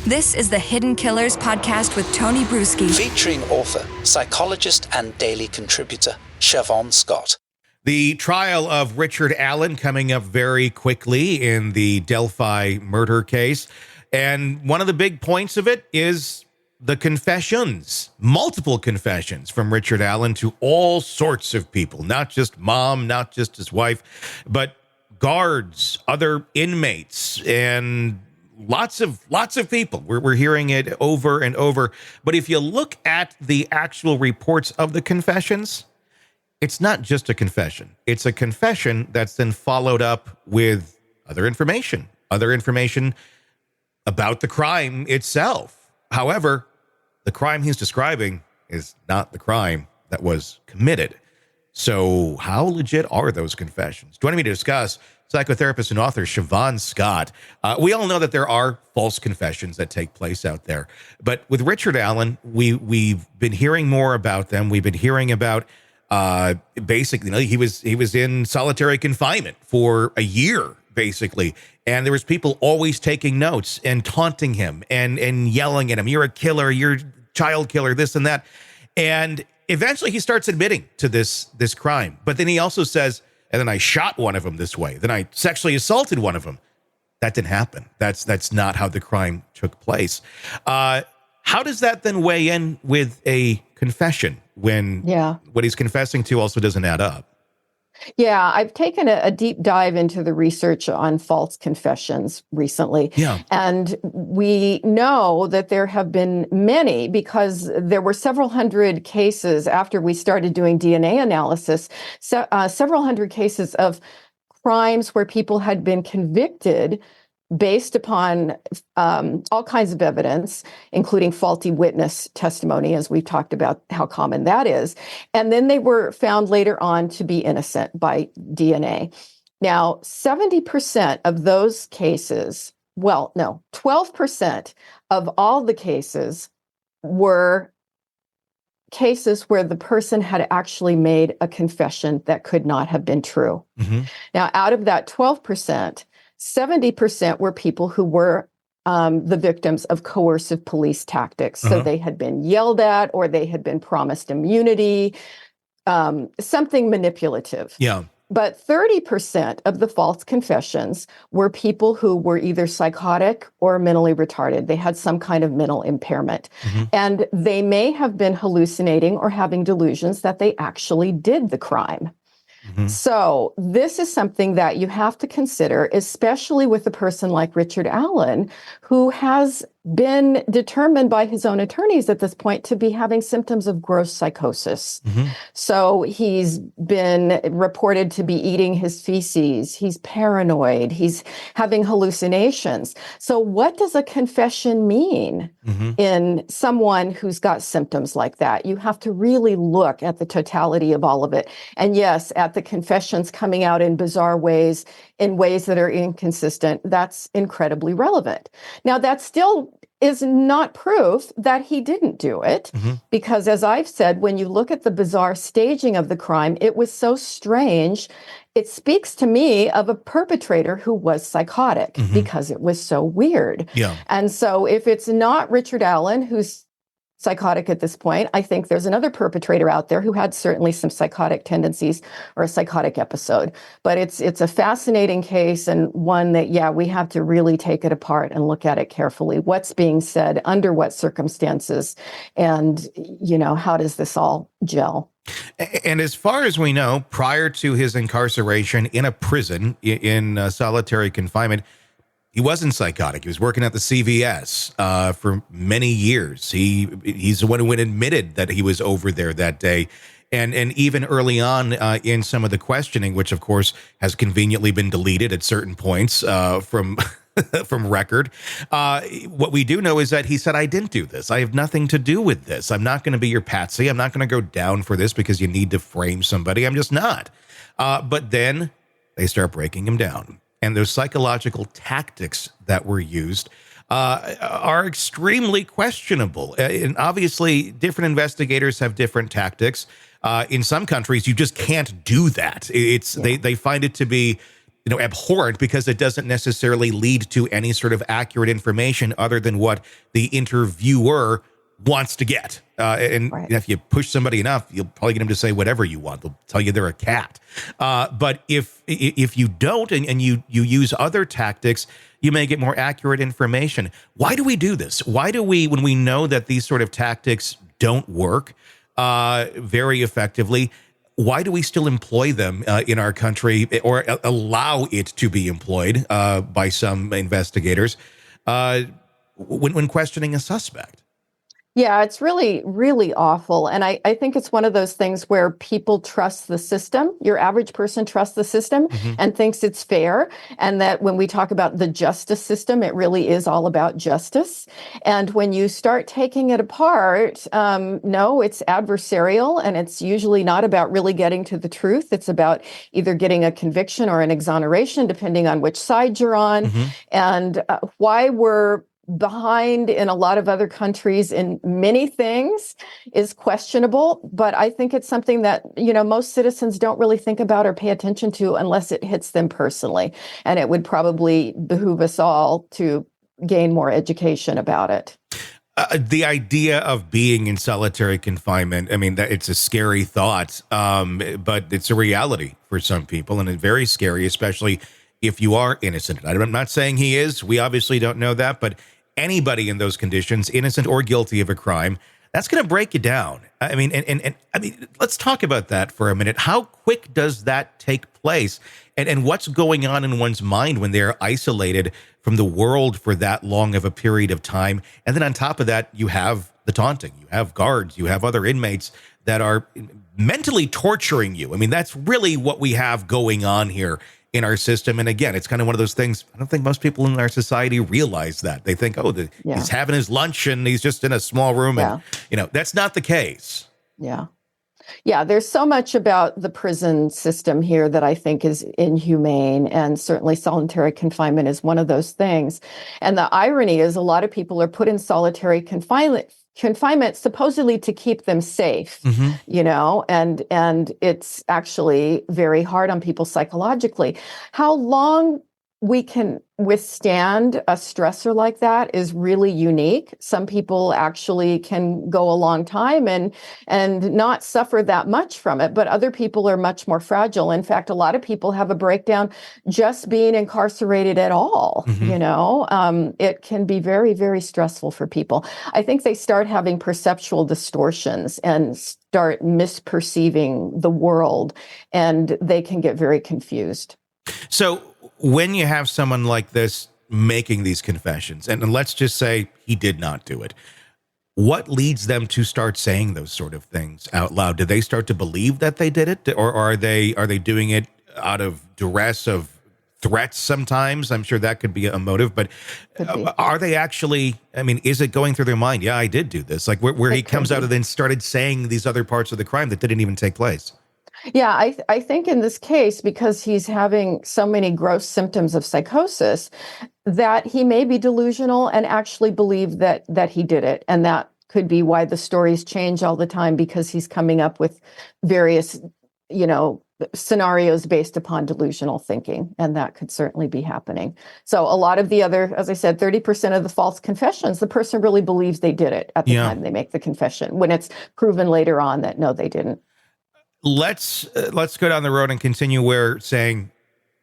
This is the Hidden Killers podcast with Tony Brueski. Featuring author, psychologist, and daily contributor, Shavaun Scott. The trial of Richard Allen coming up very quickly in the Delphi murder case. And one of the big points of it is the confessions, multiple confessions from Richard Allen to all sorts of people, not just mom, not just his wife, but guards, other inmates, and lots of people. We're hearing it over and over. But if you look at the actual reports of the confessions, it's not just a confession. It's a confession that's then followed up with other information about the crime itself. However, the crime he's describing is not the crime that was committed. So how legit are those confessions? Joining me to discuss, psychotherapist and author Shavaun Scott. We all know that there are false confessions that take place out there. But with Richard Allen, we've been hearing more about them. We've been hearing about basically, he was in solitary confinement for a year, basically. And there was people always taking notes and taunting him and yelling at him. You're a killer, you're a child killer, this and that. And eventually he starts admitting to this crime. But then he also says, and then I shot one of them this way. Then I sexually assaulted one of them. That didn't happen. That's not how the crime took place. How does that then weigh in with a confession when what he's confessing to also doesn't add up? Yeah, I've taken a deep dive into the research on false confessions recently. Yeah. And we know that there have been many, because there were several hundred cases after we started doing DNA analysis, several hundred cases of crimes where people had been convicted based upon all kinds of evidence, including faulty witness testimony, as we've talked about how common that is. And then they were found later on to be innocent by DNA. Now, 70% of those cases, 12% of all the cases were cases where the person had actually made a confession that could not have been true. Mm-hmm. Now, out of that 12%, 70% were people who were the victims of coercive police tactics. So they had been yelled at, or they had been promised immunity, something manipulative. Yeah. But 30% of the false confessions were people who were either psychotic or mentally retarded. They had some kind of mental impairment. Mm-hmm. And they may have been hallucinating or having delusions that they actually did the crime. Mm-hmm. So this is something that you have to consider, especially with a person like Richard Allen, who has been determined by his own attorneys at this point to be having symptoms of gross psychosis. Mm-hmm. So he's been reported to be eating his feces. He's paranoid. He's having hallucinations. So what does a confession mean in someone who's got symptoms like that? You have to really look at the totality of all of it. And yes, at the confessions coming out in bizarre ways, in ways that are inconsistent, that's incredibly relevant. Now, that still is not proof that he didn't do it, because as I've said, when you look at the bizarre staging of the crime, it was so strange. It speaks to me of a perpetrator who was psychotic because it was so weird. Yeah. And so if it's not Richard Allen, who's psychotic at this point, I think there's another perpetrator out there who had certainly some psychotic tendencies or a psychotic episode. But it's a fascinating case, and one that, we have to really take it apart and look at it carefully. What's being said, under what circumstances, and, how does this all gel? And as far as we know, prior to his incarceration in a prison in solitary confinement, he wasn't psychotic. He was working at the CVS for many years. He's the one who admitted that he was over there that day. And even early on in some of the questioning, which of course has conveniently been deleted at certain points from record, what we do know is that he said, I didn't do this. I have nothing to do with this. I'm not going to be your patsy. I'm not going to go down for this because you need to frame somebody. I'm just not. But then they start breaking him down. And those psychological tactics that were used are extremely questionable. And obviously, different investigators have different tactics. In some countries, you just can't do that. They find it to be abhorrent because it doesn't necessarily lead to any sort of accurate information other than what the interviewer wants to get. And Right. if you push somebody enough, you'll probably get them to say whatever you want. They'll tell you they're a cat. But if you don't and you use other tactics, you may get more accurate information. Why do we do this? Why do we, when we know that these sort of tactics don't work very effectively, why do we still employ them in our country, or allow it to be employed by some investigators when questioning a suspect? Yeah, it's really, really awful. And I think it's one of those things where people trust the system. Your average person trusts the system and thinks it's fair. And that when we talk about the justice system, it really is all about justice. And when you start taking it apart, no, it's adversarial. And it's usually not about really getting to the truth. It's about either getting a conviction or an exoneration, depending on which side you're on. And why we're behind in a lot of other countries in many things is questionable, but I think it's something that, most citizens don't really think about or pay attention to unless it hits them personally. And it would probably behoove us all to gain more education about it. The idea of being in solitary confinement, I mean, it's a scary thought, but it's a reality for some people, and it's very scary, especially if you are innocent. I'm not saying he is. We obviously don't know that, but anybody in those conditions, innocent or guilty of a crime, that's going to break you down. I mean, and I mean, let's talk about that for a minute. How quick does that take place? And what's going on in one's mind when they're isolated from the world for that long of a period of time? And then on top of that, you have the taunting, you have guards, you have other inmates that are mentally torturing you. I mean, that's really what we have going on here in our system. And again, it's kind of one of those things, I don't think most people in our society realize that. They think, he's having his lunch and he's just in a small room. And, that's not the case. Yeah. Yeah, there's so much about the prison system here that I think is inhumane, and certainly solitary confinement is one of those things. And the irony is a lot of people are put in solitary confinement supposedly to keep them safe, and it's actually very hard on people psychologically. How long we can withstand a stressor like that is really unique. Some people actually can go a long time and not suffer that much from it, but other people are much more fragile. In fact, a lot of people have a breakdown just being incarcerated at all. It can be very, very stressful for people. I think they start having perceptual distortions and start misperceiving the world, and they can get very confused. So when you have someone like this making these confessions, and let's just say he did not do it, what leads them to start saying those sort of things out loud? Do they start to believe that they did it, or are they doing it out of duress, of threats sometimes? I'm sure that could be a motive, but are they actually, I mean, is it going through their mind? Yeah, I did do this. Like where he comes out and then started saying these other parts of the crime that didn't even take place. Yeah, I think in this case, because he's having so many gross symptoms of psychosis, that he may be delusional and actually believe that he did it. And that could be why the stories change all the time, because he's coming up with various, scenarios based upon delusional thinking. And that could certainly be happening. So a lot of the other, as I said, 30% of the false confessions, the person really believes they did it at the time they make the confession, when it's proven later on that no, they didn't. Let's go down the road and continue where saying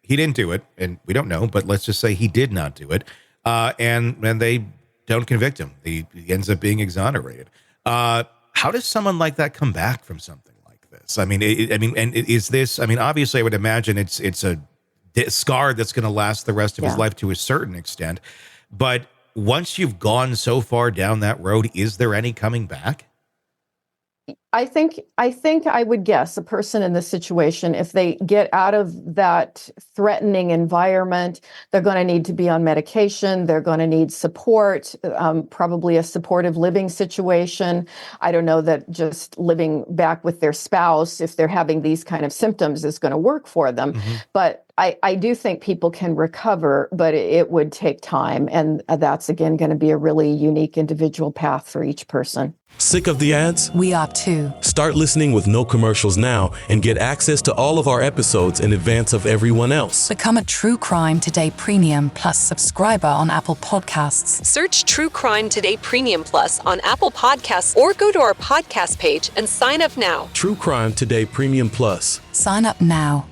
he didn't do it, and we don't know, but let's just say he did not do it, and they don't convict him. He ends up being exonerated. How does someone like that come back from something like this? I mean, and is this? I mean, obviously, I would imagine it's a scar that's going to last the rest of his life to a certain extent. But once you've gone so far down that road, is there any coming back? I think I would guess a person in this situation, if they get out of that threatening environment, they're going to need to be on medication. They're going to need support, probably a supportive living situation. I don't know that just living back with their spouse, if they're having these kind of symptoms, is going to work for them. But I do think people can recover, but it would take time. And that's, again, going to be a really unique individual path for each person. Sick of the ads? We opt to. too. Start listening with no commercials now and get access to all of our episodes in advance of everyone else. Become a True Crime Today Premium Plus subscriber on Apple Podcasts. Search True Crime Today Premium Plus on Apple Podcasts or go to our podcast page and sign up now. True Crime Today Premium Plus. Sign up now.